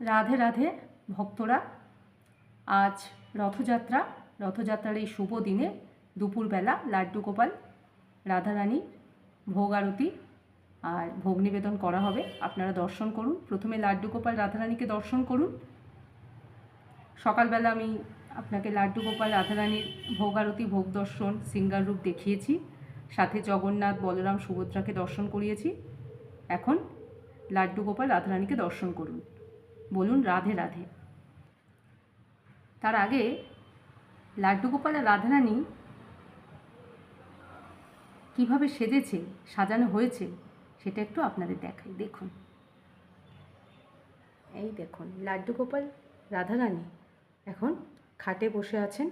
রাধে রাধে ভক্তরা। আজ রথযাত্রার এই শুভ দিনে দুপুরবেলা লাড্ডু গোপাল রাধারানী ভোগ আরতি আর ভোগ নিবেদন করা হবে। আপনারা দর্শন করুন। প্রথমে লাড্ডু গোপাল রাধারানীকে দর্শন করুন। সকালবেলা আমি আপনাকে লাড্ডু গোপাল রাধারানীর ভোগ আরতি, ভোগ দর্শন, সিঙ্গার রূপ দেখিয়েছি, সাথে জগন্নাথ, বলরাম, সুভদ্রাকে দর্শন করিয়েছি। এখন লাড্ডু গোপাল রাধারানীকে দর্শন করুন। বলুন রাধে রাধে। তার আগে লাড্ডু গোপাল আর রাধারানী কীভাবে সেজেছে, সাজানো হয়েছে, সেটা একটু আপনাদের দেখাই। দেখুন, এই দেখুন লাড্ডু গোপাল রাধারানী এখন খাটে বসে আছেন।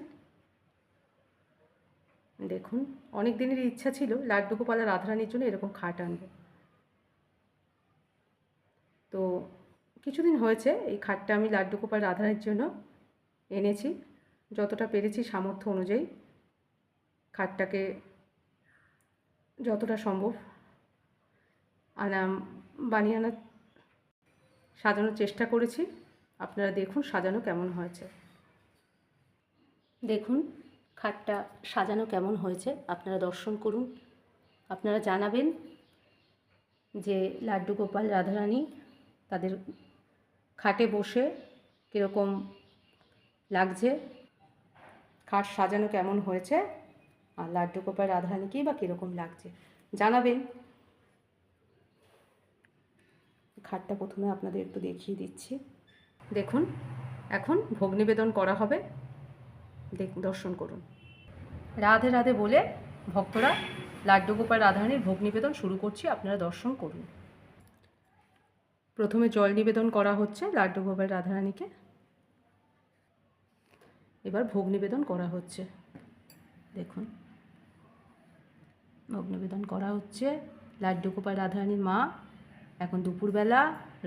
দেখুন, অনেক দিনের ইচ্ছা ছিল লাড্ডু গোপাল আর রাধারানীর জন্য এরকম খাট আনবে। তো কিছুদিন হয়েছে এই খাটটা আমি লাড্ডু গোপাল রাধারানীর জন্য এনেছি। যতটা পেরেছি সামর্থ্য অনুযায়ী খাটটাকে যতটা সম্ভব বানিয়ে আনার সাজানোর চেষ্টা করেছি। আপনারা দেখুন সাজানো কেমন হয়েছে। দেখুন খাটটা সাজানো কেমন হয়েছে, আপনারা দর্শন করুন। আপনারা জানাবেন যে লাড্ডু গোপাল রাধারানী তাদের খাটে বসে কীরকম লাগছে, খাট সাজানো কেমন হয়েছে, আর লাড্ডু গোপাল রাধারানীকেই বা কীরকম লাগছে জানাবেন। খাটটা প্রথমে আপনাদের একটু দেখিয়ে দিচ্ছি। দেখুন এখন ভোগ নিবেদন করা হবে, দর্শন করুন। রাধে রাধে বলে ভক্তরা লাড্ডু গোপাল রাধারানীর ভোগ নিবেদন শুরু করছি, আপনারা দর্শন করুন। প্রথমে জল নিবেদন করা হচ্ছে লাড্ডু গোপাল রাধারানীকে, এবার ভোগ নিবেদন করা হচ্ছে। দেখুন ভোগ নিবেদন করা হচ্ছে। লাড্ডু গোপাল রাধারানীর মা এখন দুপুরবেলা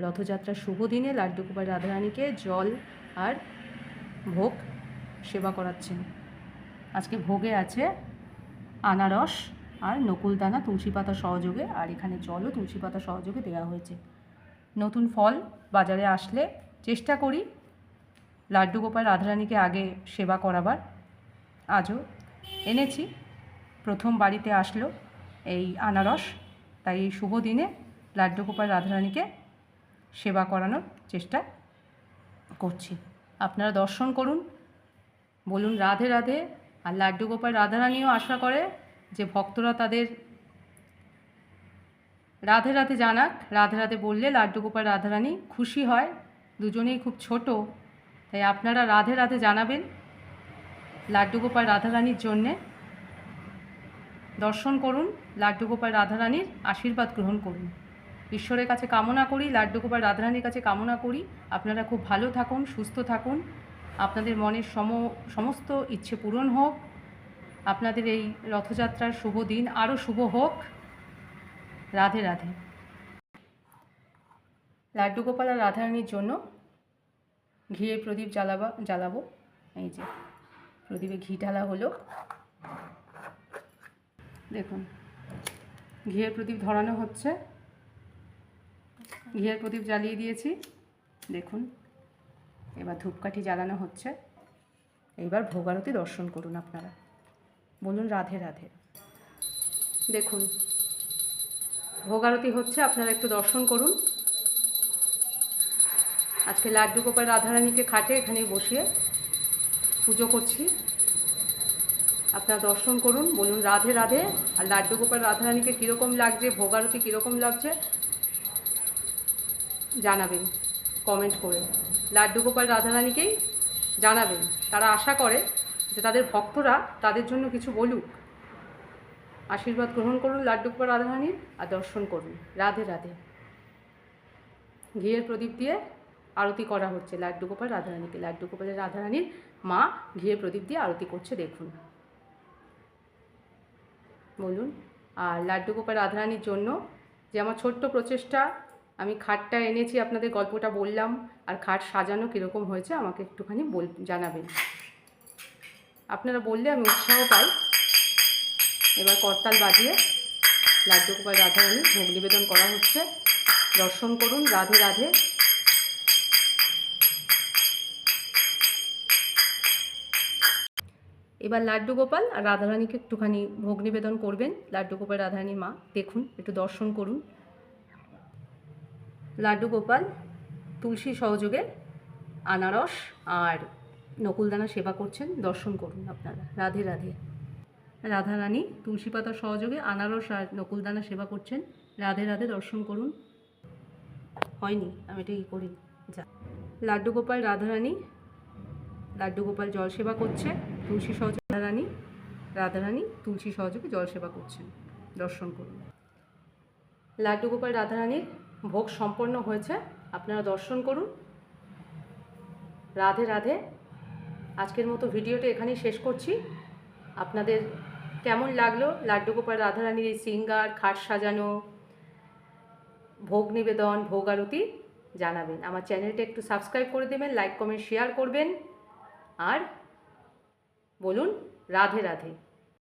রথযাত্রার শুভ দিনে লাড্ডু গোপাল রাধারানীকে জল আর ভোগ সেবা করাচ্ছেন। আজকে ভোগে আছে আনারস আর নকুলদানা তুলসী পাতা সহযোগে, আর এখানে জলও তুলসী পাতা সহযোগে দেওয়া হয়েছে। নতুন ফল বাজারে আসলে চেষ্টা করি লাড্ডু গোপাল রাধারানীকে আগে সেবা করাবার। আজও এনেছি, প্রথম বাড়িতে আসলো এই আনারস, তাই এই শুভ দিনে লাড্ডু গোপাল রাধারানীকে সেবা করানোর চেষ্টা করছি। আপনারা দর্শন করুন, বলুন রাধে রাধে। আর লাড্ডু গোপাল রাধারানীও আশা করে যে ভক্তরা তাদের রাধে রাধে জানাক। রাধে রাধে বললে লাড্ডু গোপাল রাধারানী খুশি হয়, দুজনেই খুব ছোট, তাই আপনারা রাধে রাধে জানাবেন লাড্ডু গোপাল রাধারানীর জন্যে। দর্শন করুন, লাড্ডু গোপাল রাধারানীর আশীর্বাদ গ্রহণ করুন। ঈশ্বরের কাছে কামনা করি, লাড্ডু গোপাল রাধারানীর কাছে কামনা করি আপনারা খুব ভালো থাকুন, সুস্থ থাকুন, আপনাদের মনের সমস্ত ইচ্ছে পূরণ হোক, আপনাদের এই রথযাত্রার শুভ দিন আরও শুভ হোক। রাধে রাধে। লাড্ডু গোপাল আর রাধারানীর জন্য ঘিয়ের প্রদীপ জ্বালাবো। এই যে প্রদীপে ঘি ঢালা হলো। দেখুন ঘিয়ের প্রদীপ ধরানো হচ্ছে, ঘিয়ের প্রদীপ জ্বালিয়ে দিয়েছি। দেখুন এবার ধূপকাঠি জ্বালানো হচ্ছে। এইবার ভোগ আরতি দর্শন করুন আপনারা, বলুন রাধে রাধে। দেখুন ভোগ আরতি হচ্ছে, আপনারা একটু দর্শন করুন। আজকে লাড্ডু গোপাল রাধারানীকে খাটে এখানে বসিয়ে পুজো করছি, আপনারা দর্শন করুন, বলুন রাধে রাধে। আর লাড্ডু গোপাল রাধারানীকে কীরকম লাগছে, ভোগ আরতি কীরকম লাগছে জানাবেন কমেন্ট করে। লাড্ডু গোপাল রাধারানীকেই জানাবেন, তারা আশা করে যে তাদের ভক্তরা তাদের জন্য কিছু বলুক। আশীর্বাদ গ্রহণ করুন লাড্ডু গোপাল রাধারানীর আর দর্শন করুন। রাধে রাধে। ঘিয়ের প্রদীপ দিয়ে আরতি করা হচ্ছে লাড্ডু গোপাল রাধারানীকে। লাড্ডু গোপাল রাধারানীর মা ঘিয়ের প্রদীপ দিয়ে আরতি করছে, দেখুন, বলুন। আর লাড্ডু গোপাল রাধারানীর জন্য যে আমার ছোট্ট প্রচেষ্টা, আমি খাটটা এনেছি, আপনাদের গল্পটা বললাম, আর খাট সাজানো কীরকম হয়েছে আমাকে একটুখানি জানাবেন। আপনারা বললে আমি উৎসাহ পাই। এবার করতাল বাজিয়ে লাড্ডু গোপাল রাধারানী ভোগ নিবেদন করা হচ্ছে, দর্শন করুন। রাধে রাধে। এবার লাড্ডু গোপাল আর রাধারানীকে একটুখানি ভোগ নিবেদন করবেন। লাড্ডু গোপাল রাধারানীর মা দেখুন, একটু দর্শন করুন। লাড্ডু গোপাল তুলসী সহযোগে আনারস আর নকুলদানা সেবা করছেন, দর্শন করুন আপনারা। রাধে রাধে। রাধারানী তুলসী পাতা সহযোগে আনারস আর নকুলদানা সেবা করছেন, রাধে রাধে, দর্শন করুন। হয়নি, আমি এটা করি যা। লাড্ডু গোপাল রাধারানী, লাড্ডু গোপাল জল সেবা করছে তুলসী সহযোগে, রাধারানী তুলসী সহযোগে জল সেবা করছেন, দর্শন করুন। লাড্ডু গোপাল রাধারানীর ভোগ সম্পন্ন হয়েছে, আপনারা দর্শন করুন। রাধে রাধে। আজকের মতো ভিডিওটা এখানেই শেষ করছি। আপনাদের কেমন লাগলো লাড্ডু গোপাল রাধারানীর এই শৃঙ্গার, খাট সাজানো, ভোগ নিবেদন, ভোগ আরতি জানাবেন। আমার চ্যানেলটা একটু সাবস্ক্রাইব করে দেবেন, লাইক কমেন্ট শেয়ার করবেন, আর বলুন রাধে রাধে।